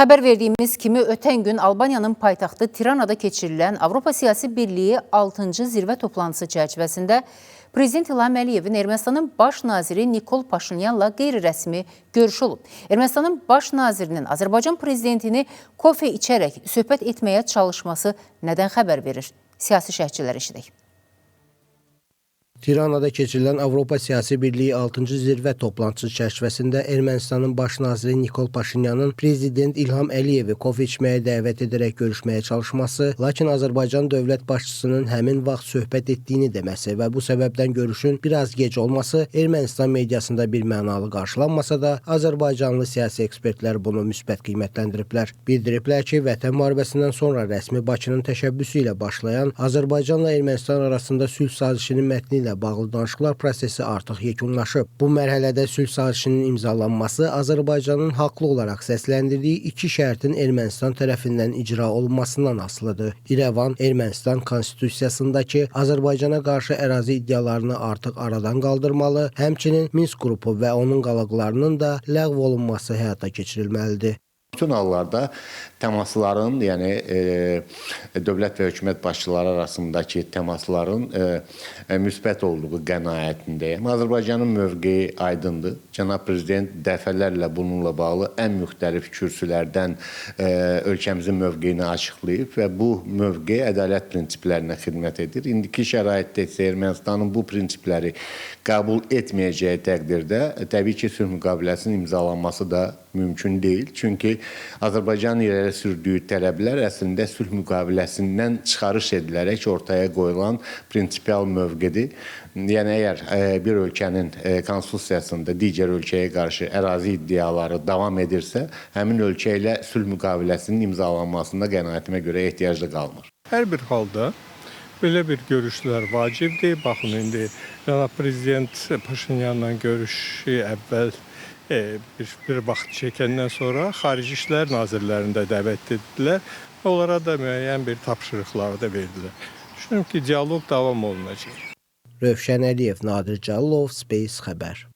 Xəbər verdiyimiz kimi ötən gün Albaniyanın paytaxtı Tiranada keçirilən Avropa Siyasi Birliyi 6-cı zirvə toplantısı çərçivəsində Prezident İlham Əliyevin Ermənistanın baş naziri Nikol Paşinyanla qeyri-rəsmi görüşü olub. Ermənistanın baş nazirinin Azərbaycan prezidentini kofe içərək söhbət etməyə çalışması nədən xəbər verir? Siyasi şərhçilər eşidək. Tiranada keçirilən Avropa Siyasi Birliyi 6-cı zirvə toplantısı çərçivəsində Ermənistanın baş naziri Nikol Paşinyanın Prezident İlham Əliyevi kofe içməyə dəvət edərək görüşməyə çalışması, lakin Azərbaycan dövlət başçısının həmin vaxt söhbət etdiyini deməsi və bu səbəbdən görüşün biraz gec olması Ermənistan mediasında bir mənalı qarşılanmasa da, Azərbaycanlı siyasi ekspertlər bunu müsbət qiymətləndiriblər. Bildiriblər ki, Vətən müharibəsindən sonra rəsmi Bakının təşəbbüsü ilə başlayan Azərbaycanla Ermənistan arasında sülh sazişinin mətni ilə bağlı danışıqlar prosesi artıq yekunlaşıb. Bu mərhələdə sülh sazişinin imzalanması Azərbaycanın haqlı olaraq səsləndirdiyi iki şərtin Ermənistan tərəfindən icra olunmasından asılıdır. İrəvan, Ermənistan konstitusiyasındakı Azərbaycana qarşı ərazi iddialarını artıq aradan qaldırmalı, həmçinin Minsk qrupu və onun qalaqlarının da ləğv olunması həyata keçirilməlidir. Bütün hallarda təmasların, yəni dövlət və hökumət başçıları arasındakı təmasların müsbət olduğu qənaətindəyəm. Azərbaycanın mövqeyi aydındır. Cənab Prezident dəfələrlə bununla bağlı ən müxtəlif kürsülərdən ölkəmizin mövqeyini açıqlayıb və bu mövqe ədalət prinsiplərinə xidmət edir. İndiki şəraitdə isə Ermənistanın bu prinsipləri qəbul etməyəcəyi təqdirdə təbii ki, sülh müqaviləsinin imzalanması da mümkün deyil. Çünki Azərbaycanın irəli sürdüyü tələblər əslində sülh müqaviləsindən çıxarış edilərək ortaya qoyulan prinsipial mövqedir. Yəni, əgər bir ölkənin konstitusiyasında digər ölkəyə qarşı ərazi iddiaları davam edirsə, həmin ölkə ilə sülh müqaviləsinin imzalanmasında qənaətimə görə ehtiyac da qalmır. Hər bir halda belə bir görüşlər vacibdir. Baxın, indi Cənab Prezident Paşinyanla görüşü əvvəl bir vaxt çəkəndən sonra Xarici İşlər Nazirlərini də dəvət etdilər. Onlara da müəyyən bir tapşırıqlar da verdilər. Düşünürüm ki, dialoq davam olunacaq. Rövşən Əliyev, Nadir Cəlilov, Space xəbər.